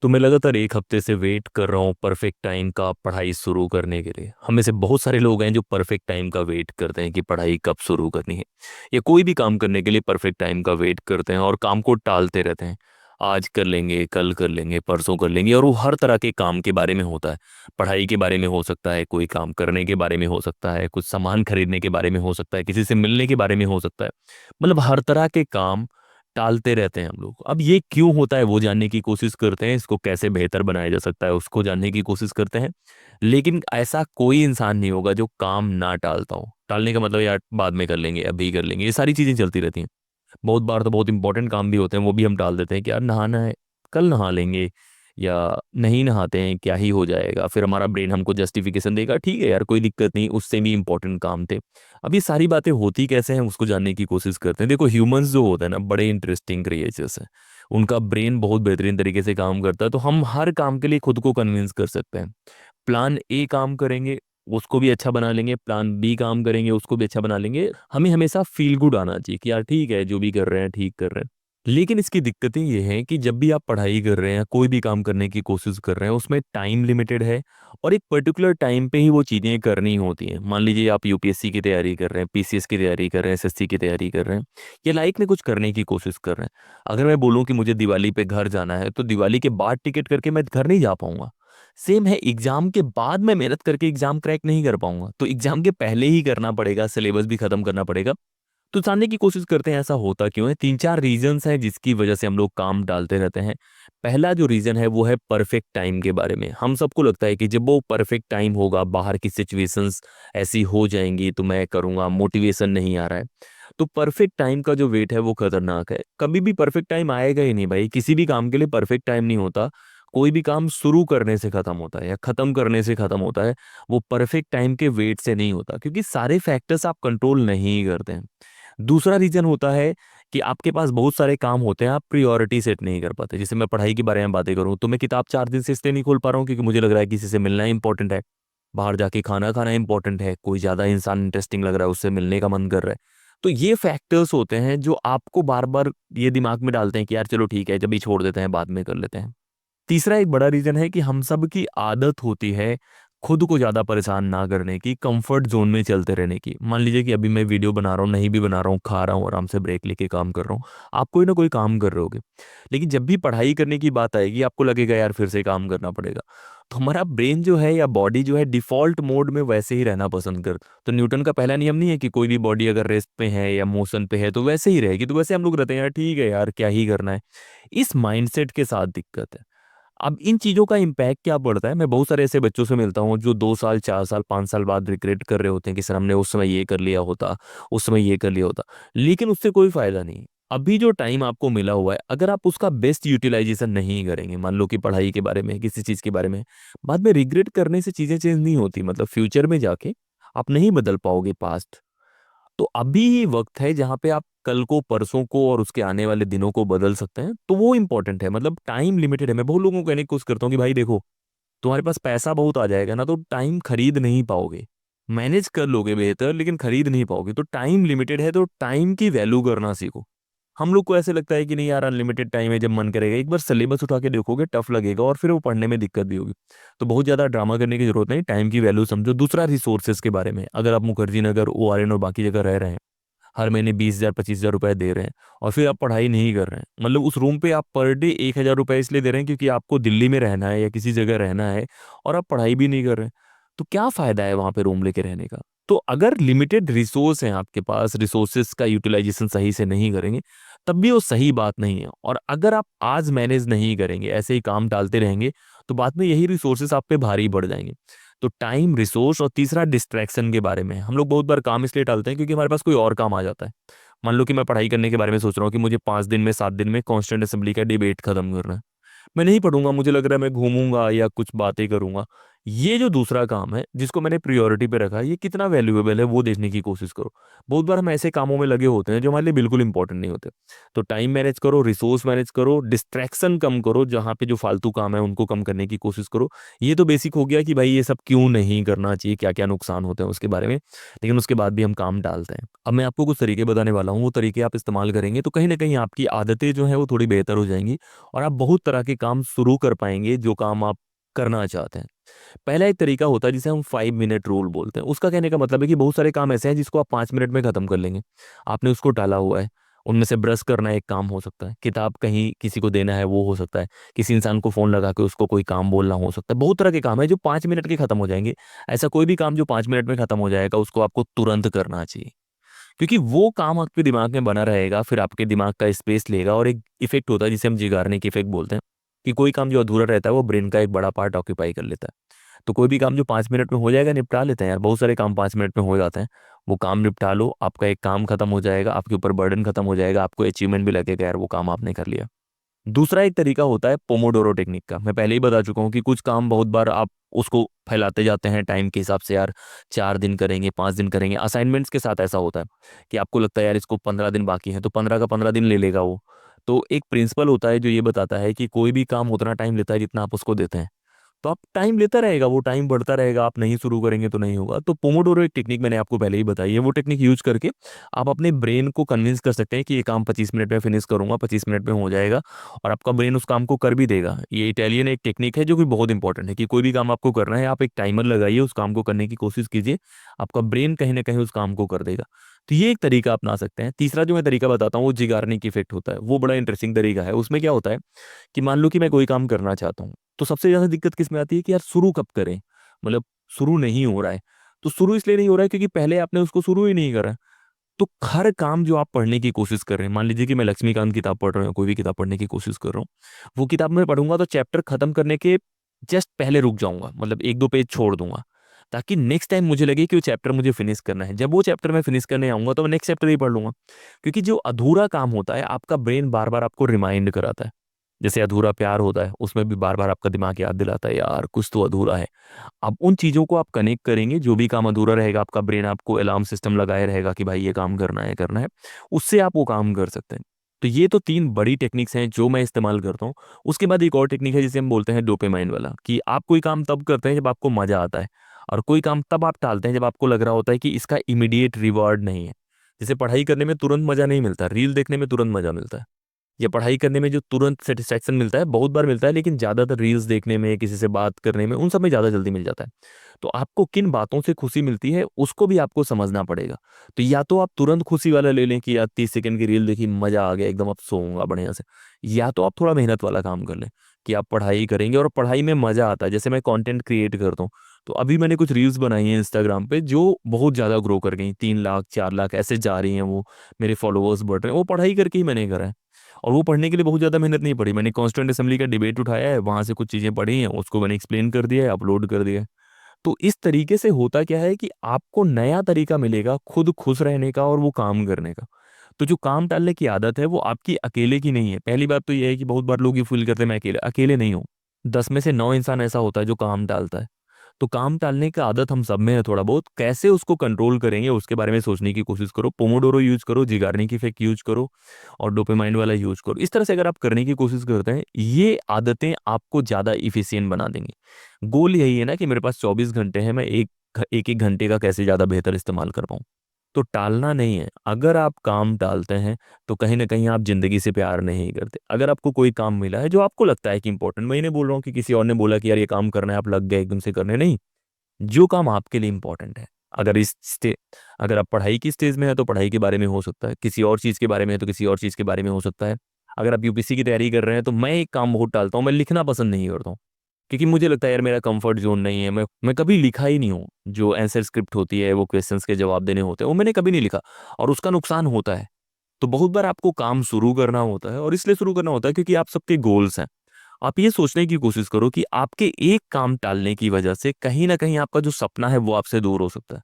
तो मैं लगातार एक हफ्ते से वेट कर रहा हूँ परफेक्ट टाइम का पढ़ाई शुरू करने के लिए। हम में से बहुत सारे लोग हैं जो परफेक्ट टाइम का वेट करते हैं कि पढ़ाई कब शुरू करनी है, या कोई भी काम करने के लिए परफेक्ट टाइम का वेट करते हैं और काम को टालते रहते हैं। आज कर लेंगे, कल कर लेंगे, परसों कर लेंगे, और वो हर तरह के काम के बारे में होता है। पढ़ाई के बारे में हो सकता है, कोई काम करने के बारे में हो सकता है, कुछ सामान खरीदने के बारे में हो सकता है, किसी से मिलने के बारे में हो सकता है। मतलब हर तरह के काम टालते रहते हैं हम लोग। अब ये क्यों होता है वो जानने की कोशिश करते हैं, इसको कैसे बेहतर बनाया जा सकता है उसको जानने की कोशिश करते हैं। लेकिन ऐसा कोई इंसान नहीं होगा जो काम ना टालता हो। टालने का मतलब यार बाद में कर लेंगे, अभी कर लेंगे, ये सारी चीजें चलती रहती हैं। बहुत बार तो बहुत इंपॉर्टेंट काम भी होते हैं, वो भी हम टाल देते हैं कि यार नहाना है, कल नहा लेंगे, या नहीं नहाते हैं, क्या ही हो जाएगा। फिर हमारा ब्रेन हमको जस्टिफिकेशन देगा, ठीक है यार कोई दिक्कत नहीं, उससे भी इंपॉर्टेंट काम थे। अब ये सारी बातें होती कैसे हैं उसको जानने की कोशिश करते हैं। देखो, ह्यूमंस जो होते हैं ना, बड़े इंटरेस्टिंग क्रिएचर्स हैं। उनका ब्रेन बहुत बेहतरीन तरीके से काम करता है, तो हम हर काम के लिए खुद को कन्विंस कर सकते हैं। प्लान ए काम करेंगे, उसको भी अच्छा बना लेंगे, प्लान बी काम करेंगे, उसको भी अच्छा बना लेंगे। हमें हमेशा फील गुड आना चाहिए कि यार ठीक है, जो भी कर रहे हैं ठीक कर रहे हैं। लेकिन इसकी दिक्कतें ये हैं कि जब भी आप पढ़ाई कर रहे हैं, कोई भी काम करने की कोशिश कर रहे हैं, उसमें टाइम लिमिटेड है, और एक पर्टिकुलर टाइम पे ही वो चीज़ें करनी होती हैं। मान लीजिए आप यूपीएससी की तैयारी कर रहे हैं, पीसीएस की तैयारी कर रहे हैं, एसएससी की तैयारी कर रहे हैं, या लाइफ में कुछ करने की कोशिश कर रहे हैं। अगर मैं बोलूँ कि मुझे दिवाली पे घर जाना है, तो दिवाली के बाद टिकट करके मैं घर नहीं जा पाऊंगा। सेम है, एग्जाम के बाद मैं मेहनत करके एग्जाम क्रैक नहीं कर पाऊंगा, तो एग्जाम के पहले ही करना पड़ेगा, सिलेबस भी खत्म करना पड़ेगा। तो जानने की कोशिश करते हैं ऐसा होता क्यों है। तीन चार रीजंस हैं जिसकी वजह से हम लोग काम डालते रहते हैं। पहला जो रीजन है वो है परफेक्ट टाइम के बारे में। हम सबको लगता है कि जब वो परफेक्ट टाइम होगा, बाहर की सिचुएशंस ऐसी हो जाएंगी तो मैं करूंगा, मोटिवेशन नहीं आ रहा है। तो परफेक्ट टाइम का जो वेट है वो खतरनाक है। कभी भी परफेक्ट टाइम आएगा ही नहीं भाई, किसी भी काम के लिए परफेक्ट टाइम नहीं होता। कोई भी काम शुरू करने से खत्म होता है या खत्म करने से खत्म होता है, वो परफेक्ट टाइम के वेट से नहीं होता, क्योंकि सारे फैक्टर्स आप कंट्रोल नहीं करते हैं। दूसरा रीजन होता है कि आपके पास बहुत सारे काम होते हैं, आप प्रियोरिटी सेट नहीं कर पाते। जैसे मैं पढ़ाई के बारे में बातें करूं, तो मैं किताब 4 दिन से इसलिए नहीं खोल पा रहा हूँ क्योंकि मुझे लग रहा है किसी से मिलना इंपॉर्टेंट है, बाहर जाके खाना खाना इंपॉर्टेंट है, कोई ज्यादा इंसान इंटरेस्टिंग लग रहा है, उससे मिलने का मन कर रहा है। तो ये फैक्टर्स होते हैं जो आपको बार बार ये दिमाग में डालते हैं कि यार चलो ठीक है, जब भी छोड़ देते हैं, बाद में कर लेते हैं। तीसरा एक बड़ा रीजन है कि हम सब की आदत होती है खुद को ज्यादा परेशान ना करने की, कंफर्ट जोन में चलते रहने की। मान लीजिए कि अभी मैं वीडियो बना रहा हूँ, नहीं भी बना रहा हूँ, खा रहा हूँ, आराम से ब्रेक लेके काम कर रहा हूँ, आप कोई ना कोई काम कर रहे होगे। लेकिन जब भी पढ़ाई करने की बात आएगी, आपको लगेगा यार फिर से काम करना पड़ेगा। तो हमारा ब्रेन जो है या बॉडी जो है डिफॉल्ट मोड में वैसे ही रहना पसंद कर। तो न्यूटन का पहला नियम नहीं है कि कोई भी बॉडी अगर रेस्ट पे है या मोशन पे है तो वैसे ही रहेगी। तो वैसे हम लोग रहते हैं, यार ठीक है यार क्या ही करना है। इस माइंडसेट के साथ दिक्कत है। अब इन चीज़ों का इम्पैक्ट क्या पड़ता है, मैं बहुत सारे ऐसे बच्चों से मिलता हूँ जो 2 साल, 4 साल, 5 साल बाद रिग्रेट कर रहे होते हैं कि सर हमने उस समय ये कर लिया होता, उस समय ये कर लिया होता। लेकिन उससे कोई फायदा नहीं। अभी जो टाइम आपको मिला हुआ है, अगर आप उसका बेस्ट यूटिलाइजेशन नहीं करेंगे, मान लो कि पढ़ाई के बारे में, किसी चीज़ के बारे में, बाद में रिग्रेट करने से चीज़ें चेंज नहीं होती। मतलब फ्यूचर में जाके आप नहीं बदल पाओगे पास्ट। तो अभी ही वक्त है जहां पे आप कल को, परसों को और उसके आने वाले दिनों को बदल सकते हैं। तो वो इंपॉर्टेंट है। मतलब टाइम लिमिटेड है। मैं बहुत लोगों को कहने की कोशिश करता हूँ कि भाई देखो, तुम्हारे पास पैसा बहुत आ जाएगा ना, तो टाइम खरीद नहीं पाओगे। मैनेज कर लोगे बेहतर, लेकिन खरीद नहीं पाओगे। तो टाइम लिमिटेड है, तो टाइम की वैल्यू करना सीखो। हम लोग को ऐसे लगता है कि नहीं यार अनलिमिटेड टाइम है, जब मन करेगा। एक बार सिलेबस उठा के देखोगे, टफ लगेगा और फिर वो पढ़ने में दिक्कत भी होगी। तो बहुत ज़्यादा ड्रामा करने की जरूरत नहीं, टाइम की वैल्यू समझो। दूसरा, रिसोर्सेज के बारे में, अगर आप मुखर्जी नगर, ओआरएन और बाकी जगह रह रहे हैं, हर महीने 20,000 25,000 रुपए दे रहे हैं, और फिर आप पढ़ाई नहीं कर रहे हैं, मतलब उस रूम पे आप पर डे 1,000 रुपए इसलिए दे रहे हैं क्योंकि आपको दिल्ली में रहना है या किसी जगह रहना है, और आप पढ़ाई भी नहीं कर रहे हैं, तो क्या फायदा है वहां पे रूम लेके रहने का। तो अगर लिमिटेड रिसोर्स हैं आपके पास, रिसोर्सेज का यूटिलाइजेशन सही से नहीं करेंगे, तब भी वो सही बात नहीं है। और अगर आप आज मैनेज नहीं करेंगे, ऐसे ही काम टालते रहेंगे, तो बाद में यही रिसोर्सेज आप पे भारी पड़ जाएंगे। तो टाइम, रिसोर्स, और तीसरा डिस्ट्रैक्शन के बारे में। हम लोग बहुत बार काम इसलिए टालते हैं क्योंकि हमारे पास कोई और काम आ जाता है। मान लो कि मैं पढ़ाई करने के बारे में सोच रहा हूँ कि मुझे 5 दिन में, 7 दिन में कॉन्स्टिट्यूंट असेंबली का डिबेट खत्म करना है। मैं नहीं पढ़ूंगा, मुझे लग रहा है मैं घूमूंगा या कुछ बातें करूंगा। ये जो दूसरा काम है जिसको मैंने प्रायोरिटी पे रखा है, ये कितना वैल्यूएबल है वो देखने की कोशिश करो। बहुत बार हम ऐसे कामों में लगे होते हैं जो हमारे लिए बिल्कुल इंपॉर्टेंट नहीं होते। तो टाइम मैनेज करो, रिसोर्स मैनेज करो, डिस्ट्रैक्शन कम करो, जहाँ पे जो फालतू काम है उनको कम करने की कोशिश करो। ये तो बेसिक हो गया कि भाई ये सब क्यों नहीं करना चाहिए, क्या क्या नुकसान होते हैं उसके बारे में, लेकिन उसके बाद भी हम काम डालते हैं। अब मैं आपको कुछ तरीके बताने वाला हूँ, वो तरीके आप इस्तेमाल करेंगे तो कहीं ना कहीं आपकी आदतें जो है वो थोड़ी बेहतर हो जाएंगी और आप बहुत तरह के काम शुरू कर पाएंगे जो काम आप करना चाहते हैं। पहला एक तरीका होता है जिसे हम 5 मिनट रूल बोलते हैं। उसका कहने का मतलब है कि बहुत सारे काम ऐसे हैं जिसको आप 5 मिनट में खत्म कर लेंगे, आपने उसको टाला हुआ है। उनमें से ब्रश करना एक काम हो सकता है, किताब कहीं किसी को देना है वो हो सकता है, किसी इंसान को फोन लगा के उसको कोई काम बोलना हो सकता है। बहुत तरह के काम है जो 5 मिनट के खत्म हो जाएंगे। ऐसा कोई भी काम जो 5 मिनट में खत्म हो जाएगा उसको आपको तुरंत करना चाहिए, क्योंकि वो काम आपके दिमाग में बना रहेगा, फिर आपके दिमाग का स्पेस लेगा और एक इफेक्ट होता है जिसे हम जिगारने की इफेक्ट बोलते हैं, कि कोई काम जो अधूरा रहता है वो ब्रेन का एक बड़ा पार्ट ऑक्यूपाई कर लेता है। तो कोई भी काम जो 5 मिनट में हो जाएगा निपटा लेते हैं यार, बहुत सारे काम 5 मिनट में हो जाते हैं। वो काम निपटा लो, आपका एक काम खत्म हो जाएगा, आपके ऊपर बर्डन खत्म हो जाएगा, आपको अचीवमेंट भी लगेगा यार वो काम आपने कर लिया। दूसरा एक तरीका होता है पोमोडोरो टेक्निक का। मैं पहले ही बता चुका हूँ कि कुछ काम बहुत बार आप उसको फैलाते जाते हैं टाइम के हिसाब से, यार 4 दिन करेंगे, 5 दिन करेंगे। असाइनमेंट्स के साथ ऐसा होता है कि आपको लगता है यार इसको 15 दिन बाकी है तो 15 का 15 दिन ले लेगा वो। तो एक प्रिंसिपल होता है जो ये बताता है कि कोई भी काम उतना टाइम लेता है जितना आप उसको देते हैं। तो आप टाइम लेता रहेगा, वो टाइम बढ़ता रहेगा, आप नहीं शुरू करेंगे तो नहीं होगा। तो पोमोडोरो एक टेक्निक मैंने आपको पहले ही बताई है, वो टेक्निक यूज करके आप अपने ब्रेन को कन्विंस कर सकते हैं कि ये काम 25 मिनट में फिनिश करूंगा, 25 मिनट में हो जाएगा, और आपका ब्रेन उस काम को कर भी देगा। ये इटालियन एक टेक्निक है जो कि बहुत इंपॉर्टेंट है, कि कोई भी काम आपको करना है आप एक टाइमर लगाइए, उस काम को करने की कोशिश कीजिए, आपका ब्रेन कहीं ना कहीं उस काम को कर देगा। तो ये एक तरीका अपना सकते हैं। तीसरा जो मैं तरीका बताता हूँ वो जिगार्निक इफेक्ट होता है। वो बड़ा इंटरेस्टिंग तरीका है। उसमें क्या होता है कि मान लो कि मैं कोई काम करना चाहता हूँ, तो सबसे ज्यादा दिक्कत किस में आती है कि यार शुरू कब करें, मतलब शुरू नहीं हो रहा है। तो शुरू इसलिए नहीं हो रहा है क्योंकि पहले आपने उसको शुरू ही नहीं करा। तो हर काम जो आप पढ़ने की कोशिश कर रहे हैं, मान लीजिए कि मैं लक्ष्मीकांत किताब पढ़ रहा हूँ, कोई भी किताब पढ़ने की कोशिश कर रहा हूँ, वो किताब मैं पढ़ूंगा तो चैप्टर खत्म करने के जस्ट पहले रुक जाऊंगा, मतलब 1-2 पेज छोड़ दूंगा, ताकि नेक्स्ट टाइम मुझे लगे कि वो चैप्टर मुझे फिनिश करना है। जब वो चैप्टर मैं फिनिश करने आऊंगा तो मैं नेक्स्ट चैप्टर ही पढ़ लूंगा, क्योंकि जो अधूरा काम होता है आपका ब्रेन बार बार आपको रिमाइंड कराता है। जैसे अधूरा प्यार होता है, उसमें भी बार बार आपका दिमाग याद दिलाता है यार कुछ तो अधूरा है। अब उन चीज़ों को आप कनेक्ट करेंगे, जो भी काम अधूरा रहेगा आपका ब्रेन आपको अलार्म सिस्टम लगाए रहेगा कि भाई ये काम करना है करना है, उससे आप वो काम कर सकते हैं। तो ये तो 3 बड़ी टेक्निक्स हैं जो मैं इस्तेमाल करता हूँ। उसके बाद एक और टेक्निक है जिसे हम बोलते हैं डोपामाइन वाला, कि आप कोई काम तब करते हैं जब आपको मजा आता है, और कोई काम तब आप टालते हैं जब आपको लग रहा होता है कि इसका इमीडिएट रिवॉर्ड नहीं है। जैसे पढ़ाई करने में तुरंत मजा नहीं मिलता, रील देखने में तुरंत मजा मिलता है, या पढ़ाई करने में जो तुरंत सेटिस्फेक्शन मिलता है बहुत बार मिलता है, लेकिन ज़्यादातर रील्स देखने में, किसी से बात करने में, उन सब में ज़्यादा जल्दी मिल जाता है। तो आपको किन बातों से खुशी मिलती है उसको भी आपको समझना पड़ेगा। तो या तो आप तुरंत खुशी वाला ले लें कि यार 30 सेकंड की रील देखी, मजा आ गया एकदम, अब सोऊंगा बढ़िया से, या तो आप थोड़ा मेहनत वाला काम कर लें कि आप पढ़ाई करेंगे और पढ़ाई में मजा आता है। जैसे मैं कंटेंट क्रिएट करता हूँ, तो अभी मैंने कुछ रील्स बनाई हैं इंस्टाग्राम पे जो बहुत ज़्यादा ग्रो कर गई, 3 लाख 4 लाख ऐसे जा रही हैं वो, मेरे फॉलोअर्स बढ़ रहे हैं, वो पढ़ाई करके ही मैंने करा है। और वो पढ़ने के लिए बहुत ज़्यादा मेहनत नहीं पड़ी, मैंने कॉन्स्टिट्यूएंट असेंबली का डिबेट उठाया है, वहाँ से कुछ चीज़ें पढ़ी हैं, उसको मैंने एक्सप्लेन कर दिया है, अपलोड कर दिया है। तो इस तरीके से होता क्या है कि आपको नया तरीका मिलेगा खुद खुश रहने का और वो काम करने का। तो जो काम टालने की आदत है वो आपकी अकेले की नहीं है। पहली बात तो ये है कि बहुत बार लोग ये फील करते हैं मैं अकेले, अकेले नहीं हूँ। 10 में से 9 इंसान ऐसा होता है जो काम टालता है। तो काम टालने का आदत हम सब में है थोड़ा बहुत, कैसे उसको कंट्रोल करेंगे उसके बारे में सोचने की कोशिश करो। पोमोडोरो यूज करो, जिगारनी की इफेक्ट यूज करो, और डोपामाइन वाला यूज करो। इस तरह से अगर आप करने की कोशिश करते हैं, ये आदतें आपको ज़्यादा इफिशियंट बना देंगी। गोल यही है ना कि मेरे पास 24 घंटे हैं, मैं एक एक घंटे का कैसे ज़्यादा बेहतर इस्तेमाल कर पाऊँ। तो टालना नहीं है। अगर आप काम टालते हैं तो कहीं ना कहीं आप जिंदगी से प्यार नहीं करते। अगर आपको कोई काम मिला है जो आपको लगता है कि इंपॉर्टेंट, मैं ये नहीं बोल रहा हूँ कि किसी और ने बोला कि यार ये काम करना है आप लग गए एकदम से करने, नहीं। जो काम आपके लिए इंपॉर्टेंट है, अगर अगर आप पढ़ाई की स्टेज में है तो पढ़ाई के बारे में हो सकता है, किसी और चीज़ के बारे में है तो किसी और चीज़ के बारे में हो सकता है। अगर आप यूपीएससी की तैयारी कर रहे हैं तो मैं एक काम बहुत टालता हूँ, मैं लिखना पसंद नहीं करता हूँ, क्योंकि मुझे लगता है यार मेरा कंफर्ट जोन नहीं है। मैं कभी लिखा ही नहीं हूँ। जो आंसर स्क्रिप्ट होती है, वो क्वेश्चंस के जवाब देने होते हैं, वो मैंने कभी नहीं लिखा, और उसका नुकसान होता है। तो बहुत बार आपको काम शुरू करना होता है, और इसलिए शुरू करना होता है क्योंकि आप सबके गोल्स हैं। आप ये सोचने की कोशिश करो कि आपके एक काम टालने की वजह से कहीं ना कहीं आपका जो सपना है वो आपसे दूर हो सकता है।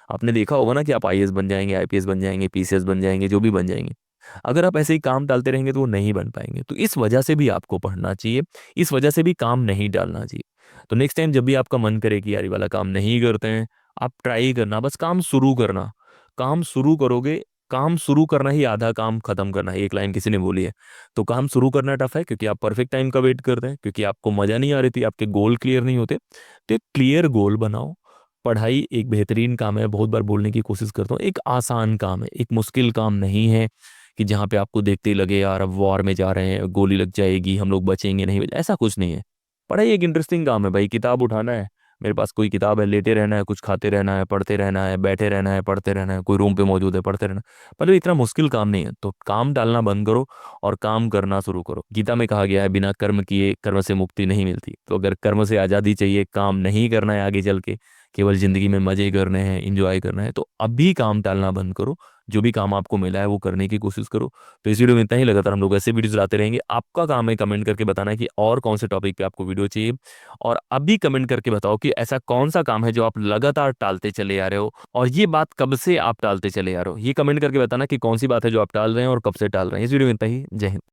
आपने देखा होगा ना कि आप आईएएस बन जाएंगे, आईपीएस बन जाएंगे, पीसीएस बन जाएंगे, जो भी बन जाएंगे। अगर आप ऐसे ही काम टालते रहेंगे तो वो नहीं बन पाएंगे। तो इस वजह से भी आपको पढ़ना चाहिए, इस वजह से भी काम नहीं डालना चाहिए। तो नेक्स्ट टाइम जब भी आपका मन करे कि यार ये वाला काम नहीं करते हैं, आप ट्राई करना, बस काम शुरू करना। काम शुरू करोगे, काम शुरू करना ही आधा काम खत्म करना है, एक लाइन किसी ने बोली है। तो काम शुरू करना टफ है क्योंकि आप परफेक्ट टाइम का वेट करते हैं, क्योंकि आपको मजा नहीं आ रही थी, आपके गोल क्लियर नहीं होते। तो एक क्लियर गोल बनाओ। पढ़ाई एक बेहतरीन काम है, बहुत बार बोलने की कोशिश करता हूँ, एक आसान काम है, एक मुश्किल काम नहीं है कि जहाँ पे आपको देखते ही लगे यार अब वॉर में जा रहे हैं, गोली लग जाएगी, हम लोग बचेंगे नहीं, ऐसा कुछ नहीं है। पढ़ाई एक इंटरेस्टिंग काम है भाई, किताब उठाना है, मेरे पास कोई किताब है, लेटे रहना है, कुछ खाते रहना है, पढ़ते रहना है, बैठे रहना है, पढ़ते रहना है, कोई रूम पे मौजूद है, पढ़ते रहना है। मतलब इतना मुश्किल काम नहीं है, तो काम टालना बंद करो और काम करना शुरू करो। गीता में कहा गया है बिना कर्म किए कर्म से मुक्ति नहीं मिलती। तो अगर कर्म से आज़ादी चाहिए, काम नहीं करना है आगे चल के, केवल जिंदगी में मजे करने हैं, इंजॉय करना है, तो अभी काम टालना बंद करो। जो भी काम आपको मिला है वो करने की कोशिश करो। तो इस वीडियो में इतना ही, लगातार हम लोग ऐसे वीडियोस लाते रहेंगे। आपका काम है कमेंट करके बताना है कि और कौन से टॉपिक पे आपको वीडियो चाहिए। और अभी कमेंट करके बताओ कि ऐसा कौन सा काम है जो आप लगातार टालते चले आ रहे हो, और ये बात कब से आप टालते चले आ रहे हो। ये कमेंट करके बताना कि कौन सी बात है जो आप टाल रहे हैं और कब से टाल रहे हैं। इस वीडियो में इतना ही। जय हिंद।